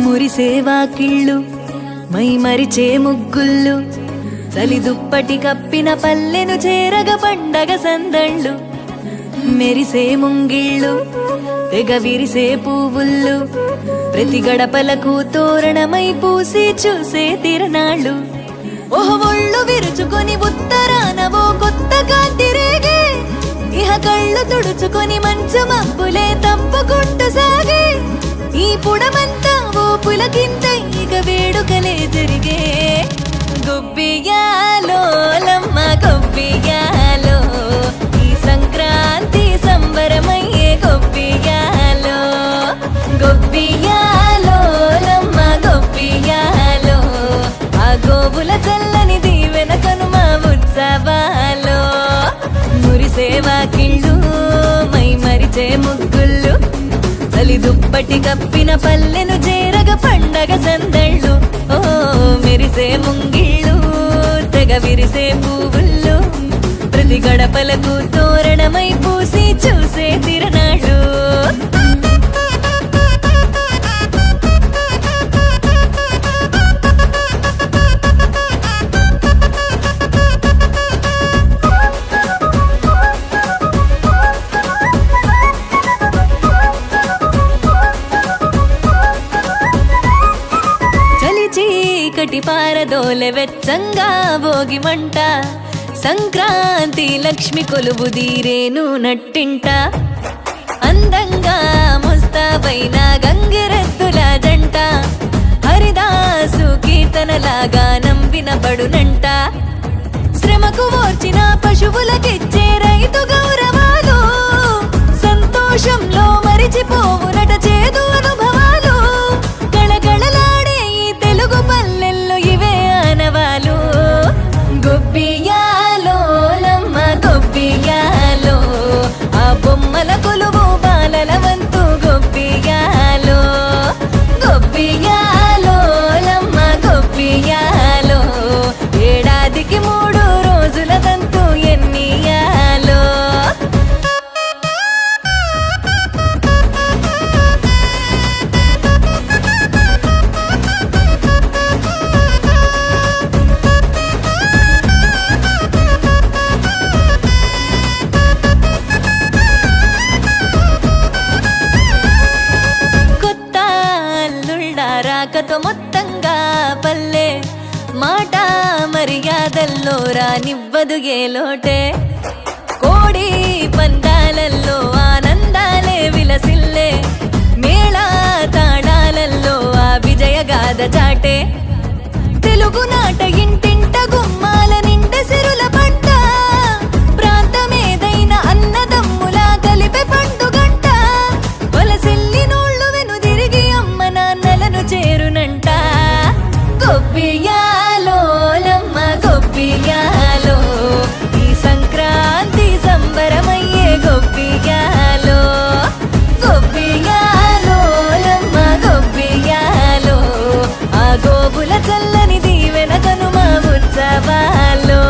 మురిసేవా కిళ్ళు my మరిచే ముగ్గుళ్ళు చలి దుప్పటి కప్పిన పల్లెను చేరగ పండగ సందళ్ళు మెరిసే ముంగిళ్ళు తెగ విరిసే పువ్వుళ్ళు ప్రతి గడపలకు తోరణమై పూసి చూసే తిరణాళ్ళు ఒళ్ళు విరుచుకొని ఉత్తరానవో కొత్త కాంతి రేగే ఇహ కళ్ళు తుడుచుకొని మంచు మబ్బులే తప్పుకుంటూ సాగే ఈ పుడమంతా ఓ పులకింత ఇక వేడుకలే జరిగే గొబ్బియాలో లమ్మ గొబ్బియాలో ఈ సంక్రాంతి సంబరమయ్యే గొబ్బియాలో గొబ్బియాలో లమ్మ గొబ్బియాలో ఆ గోవుల చల్లని దీవెన కనుమ ఉత్సవాలో మురిసేవా కిళ్ళు మై మరిచే ముగ్గుళ్ళు చలి దుప్పటి కప్పిన పల్లెను చేరగ పండగ సందళ్ళు ఓ మెరిసే ముంగిళ్ళు తెగ విరిసే పువ్వుళ్ళు ప్రతి గడపలకు తోరణమై పూసి చూసే తిరణాళ్ళు చీకటి పారదోలె వెచ్చంగా భోగి మంట సంక్రాంతి లక్ష్మి కొలువు దీరేను నట్టింట అందంగా ముస్తాబైన గంగిరెద్దుల జంట హరిదాసు కీర్తనలాగా వినబడునంట శ్రమకు ఓర్చిన పశువులకిచ్చే రైతు గౌరవాలు సంతోషంలో మరిచిపోవునట చేదు అనుభవాలు గళగళలాడే ఈ తెలుగు పల్లెల్లో ఇవే ఆనవాలు గొబ్బియాలో లమ్మ గొబ్బియాలో ఆ బొమ్మల కొలువు బాలల వంతు గొబ్బియాలో గొబ్బియాలో లమ్మ గొబ్బియాలో ఏడాదికి 3 రోజుల తంతు ఎన్నియాలో కొత్త అల్లుళ్ళ రాకతో మొత్తంగా పల్లె మాట మర్యాదల్లో రానివ్వదు ఏ లోటే కోడి పందాలల్లో ఆనందాలే విలసిల్లే మేళా తాళాలల్లో ఆ విజయగాథ చాటే తెలుగునాట ఇంటింట గుమ్మాల నిండ సిరుల పంట ప్రాంతమేదైన అన్నదమ్ములా కలిపే పండుగంట వలసిల్లి నోళ్ళు వెనుదిరిగి అమ్మ నాన్నలను చేరునంట గొబ్బియాలో లమ్మ గొబ్బియాలో ఈ సంక్రాంతి సంబరమయ్యే గొబ్బియాలో గొబ్బియాలో లమ్మ గొబ్బియాలో ఆ గోవుల చల్లని దీవెన కనుమ ఉత్సవాలో